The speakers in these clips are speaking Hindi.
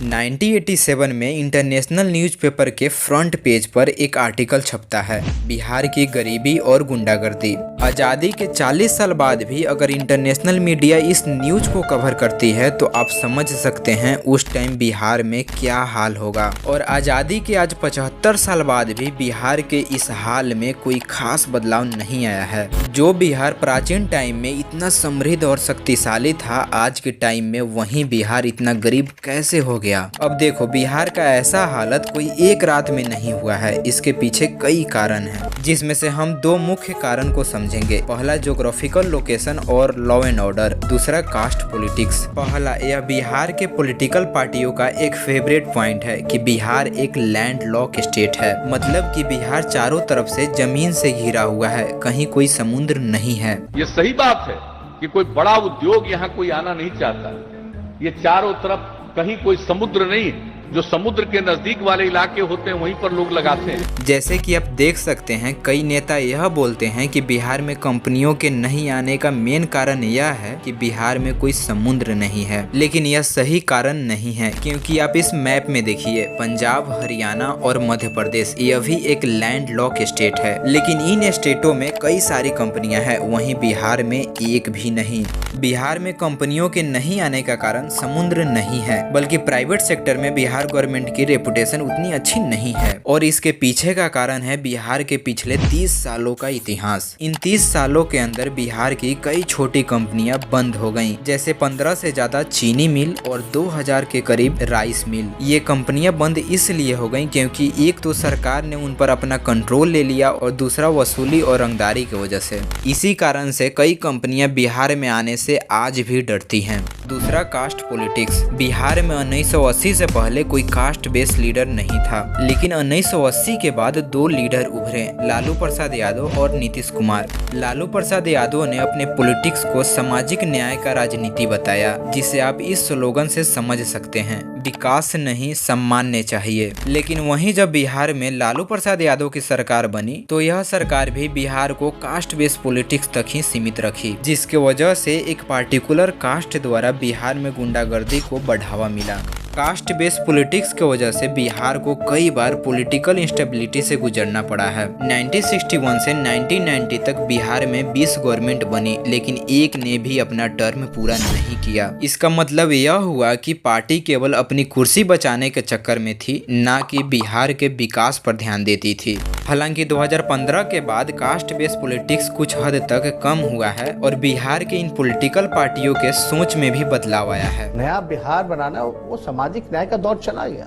1987 में इंटरनेशनल न्यूज़पेपर के फ्रंट पेज पर एक आर्टिकल छपता है, बिहार की गरीबी और गुंडागर्दी। आज़ादी के 40 साल बाद भी अगर इंटरनेशनल मीडिया इस न्यूज़ को कवर करती है तो आप समझ सकते हैं उस टाइम बिहार में क्या हाल होगा। और आज़ादी के आज 75 साल बाद भी बिहार के इस हाल में कोई खास बदलाव नहीं आया है। जो बिहार प्राचीन टाइम में इतना समृद्ध और शक्तिशाली था, आज के टाइम में वहीं बिहार इतना गरीब कैसे हो गया। अब देखो, बिहार का ऐसा हालत कोई एक रात में नहीं हुआ है, इसके पीछे कई कारण हैं, जिसमें से हम दो मुख्य कारण को समझेंगे। पहला ज्योग्राफिकल लोकेशन और लॉ एंड ऑर्डर, दूसरा कास्ट पॉलिटिक्स। पहला, यह बिहार के पॉलिटिकल पार्टियों का एक फेवरेट पॉइंट है कि बिहार एक लैंड लॉक स्टेट है, मतलब कि बिहार चारों तरफ से जमीन से घिरा हुआ है, कहीं कोई समुद्र नहीं है। ये सही बात है कि कोई बड़ा उद्योग यहाँ कोई आना नहीं चाहता। ये चारों तरफ कहीं कोई समुद्र नहीं, जो समुद्र के नजदीक वाले इलाके होते हैं वहीं पर लोग लगाते हैं। जैसे कि आप देख सकते हैं, कई नेता यह बोलते हैं कि बिहार में कंपनियों के नहीं आने का मेन कारण यह है कि बिहार में कोई समुद्र नहीं है, लेकिन यह सही कारण नहीं है, क्योंकि आप इस मैप में देखिए, पंजाब, हरियाणा और मध्य प्रदेश यह भी एक लैंड लॉक स्टेट है, लेकिन इन स्टेटों में कई सारी कंपनियां हैं, वहीं बिहार में एक भी नहीं। बिहार में कंपनियों के नहीं आने का कारण समुद्र नहीं है, बल्कि प्राइवेट सेक्टर में बिहार गवर्नमेंट की रेपुटेशन उतनी अच्छी नहीं है। और इसके पीछे का कारण है बिहार के पिछले 30 सालों का इतिहास। इन 30 सालों के अंदर बिहार की कई छोटी कंपनियां बंद हो गईं, जैसे 15 से ज्यादा चीनी मिल और 2000 के करीब राइस मिल। ये कंपनियां बंद इसलिए हो गईं क्योंकि एक तो सरकार ने उन पर अपना कंट्रोल ले लिया और दूसरा वसूली और रंगदारी की वजह से। इसी कारण से कई कंपनियां बिहार में आने से आज भी डरती हैं। दूसरा, कास्ट पॉलिटिक्स। बिहार में 1980 से पहले कोई कास्ट बेस्ड लीडर नहीं था, लेकिन 1980 के बाद दो लीडर उभरे, लालू प्रसाद यादव और नीतीश कुमार। लालू प्रसाद यादव ने अपने पॉलिटिक्स को सामाजिक न्याय का राजनीति बताया, जिसे आप इस स्लोगन से समझ सकते हैं, विकास नहीं सम्मान्य चाहिए। लेकिन वहीं जब बिहार में लालू प्रसाद यादव की सरकार बनी तो यह सरकार भी बिहार को कास्ट बेस्ड पॉलिटिक्स तक ही सीमित रखी, जिसके वजह से एक पार्टिकुलर कास्ट द्वारा बिहार में गुंडागर्दी को बढ़ावा मिला। कास्ट बेस्ड पॉलिटिक्स की वजह से बिहार को कई बार पॉलिटिकल इंस्टेबिलिटी से गुजरना पड़ा है। 1961 से 1990 तक बिहार में 20 गवर्नमेंट बनी, लेकिन एक ने भी अपना टर्म पूरा नहीं किया। इसका मतलब यह हुआ कि पार्टी केवल अपनी कुर्सी बचाने के चक्कर में थी, ना कि बिहार के विकास पर ध्यान देती थी। हालांकि 2015 के बाद कास्ट बेस्ड पॉलिटिक्स कुछ हद तक कम हुआ है और बिहार के इन पॉलिटिकल पार्टियों के सोच में भी बदलाव आया है। नया बिहार बनाना वो सामाजिक न्याय का दौर चला गया।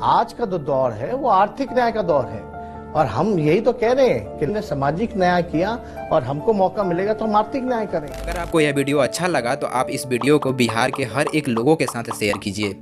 आज का जो दौर है वो आर्थिक न्याय का दौर है, और हम यही तो कह रहे हैं कि हमने सामाजिक न्याय किया और हमको मौका मिलेगा तो हम आर्थिक न्याय करें। अगर आपको यह वीडियो अच्छा लगा तो आप इस वीडियो को बिहार के हर एक लोगों के साथ शेयर कीजिए।